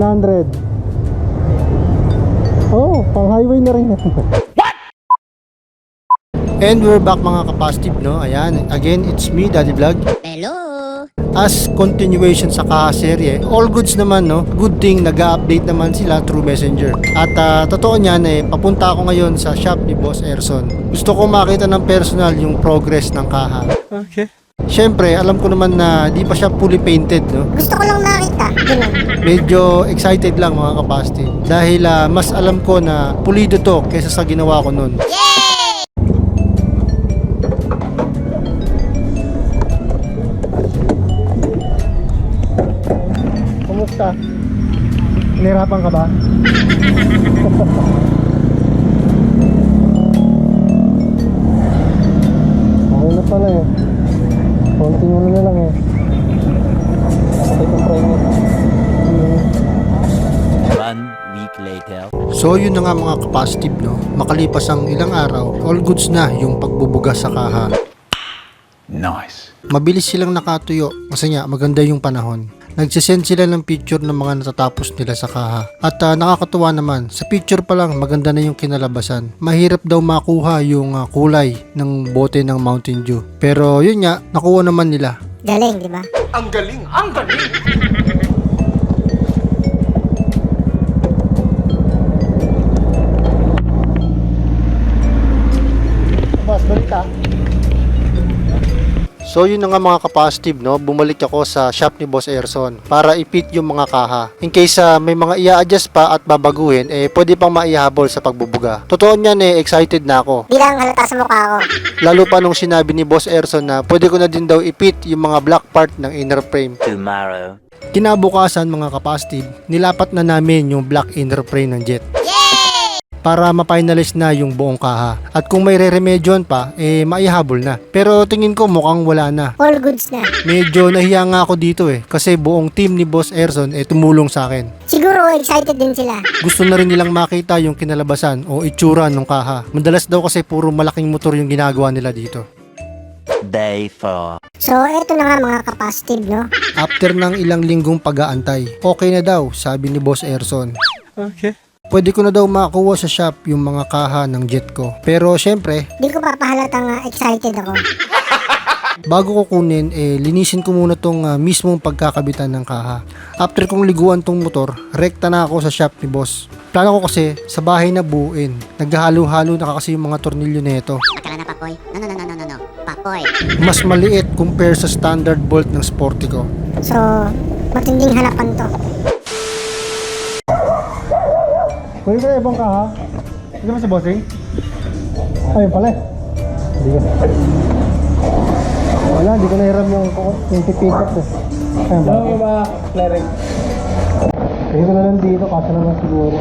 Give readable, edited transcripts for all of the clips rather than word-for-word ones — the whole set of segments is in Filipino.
100. Oh, pang highway na rin. And we're back mga kapositive, no? Ayan, again, it's me, Daddy Vlog. Hello! As continuation sa kaha-serye, all goods naman, no? Good thing, nag-update naman sila through Messenger. At totoo niyan, papunta ako ngayon sa shop ni Boss Erson. Gusto ko makita ng personal yung progress ng kaha. Okay. Siyempre, alam ko naman na di pa siya fully painted, no? Gusto ko lang makita. Ganun. Medyo excited lang mga kapositive. Dahil mas alam ko na pulido to kaysa sa ginawa ko nun. Kumusta? Nahirapan ka ba? Okay na pala eh. Konting ano na lang eh. Nakapit ang primate. 1 week later. So yun na nga mga kapositive, no? Makalipas ang ilang araw, all goods na yung pagbubuga sa kaha. Nice. Mabilis silang nakatuyo kasi nga maganda yung panahon. Nagsisend sila ng picture ng mga natatapos nila sa kaha. At nakakatuwa naman, sa picture pa lang maganda na yung kinalabasan. Mahirap daw makuha yung kulay ng bote ng Mountain Dew. Pero yun nga, nakuha naman nila. Galing, di ba? Ang galing! Ang galing! Boss, balita. So yun na nga mga kapositive, no? Bumalik ako sa shop ni Boss Erson para i-fit yung mga kaha. In case may mga i-adjust pa at babaguhin, pwede pang maihabol sa pagbubuga. Totoo niyan, excited na ako. Di lang halata sa mukha ko. Lalo pa nung sinabi ni Boss Erson na pwede ko na din daw i-fit yung mga black part ng inner frame. Tomorrow. Kinabukasan mga kapositive, nilapat na namin yung black inner frame ng Jet. Para ma-finalize na yung buong kaha. At kung may re-remedyon pa, maihabol na. Pero tingin ko mukhang wala na. All goods na. Medyo nahiya nga ako dito kasi buong team ni Boss Erson tumulong sa akin. Siguro excited din sila. Gusto na rin nilang makita yung kinalabasan o itsura ng kaha. Madalas daw kasi puro malaking motor yung ginagawa nila dito. Day 4. So, eto na nga mga kapositive, no? After ng ilang linggong pag-aantay, okay na daw, sabi ni Boss Erson. Okay. Pwede ko na daw makuha sa shop yung mga kaha ng Jet ko. Pero syempre, Di ko papahalatang excited ako. bago ko kunin, linisin ko muna tong mismong pagkakabitan ng kaha. After kong liguan tong motor, rekta na ako sa shop ni Boss. Plano ko kasi sa bahay na buuin. Naghahalo-halo na kasi yung mga tornilyo nito. Tara na, Papoy. No. Papoy. Mas maliit compare sa standard bolt ng Sportico. So, matinding hanapan to. Pwede ka ibang kaha? Hindi ba si Bossing? Ayun pala Hindi ko. Wala, hindi ko nahiram yung pipikat Ayun ba? Ano ba, Larry? Hindi ko na lang dito, kasi naman siguro.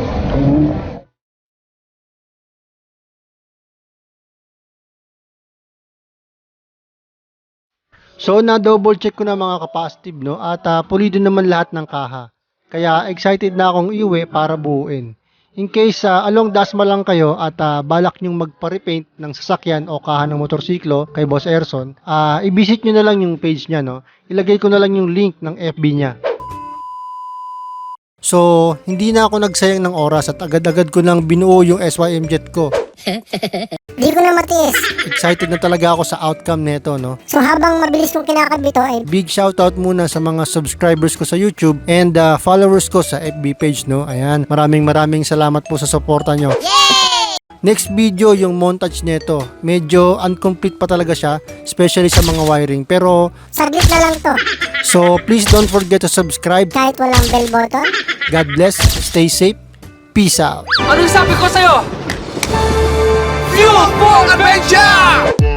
So na-double check ko na mga kapositive, no? At pulido naman lahat ng kaha. Kaya excited na akong iuwi para buuin. In case along Dasma lang kayo at balak nyong magpa-repaint ng sasakyan o kaha ng motorsiklo kay Boss Erson, i-visit nyo na lang yung page niya, no? Ilagay ko na lang yung link ng FB niya. So, hindi na ako nagsayang ng oras at agad-agad ko nang binuo yung SYM Jet ko. Di ko na matiis. Excited na talaga ako sa outcome nito, no? So, habang mabilis kong kinakabito ay Big shoutout muna sa mga subscribers ko sa YouTube and followers ko sa FB page, no? Ayan, maraming salamat po sa suporta nyo. Next video yung montage nito. Medyo incomplete pa talaga siya, especially sa mga wiring. Pero, saglit na lang to. so please don't forget to subscribe. Kahit walang bell button. God bless, stay safe, peace out. Ano yung sabi ko sa'yo? Fuel for Adventure!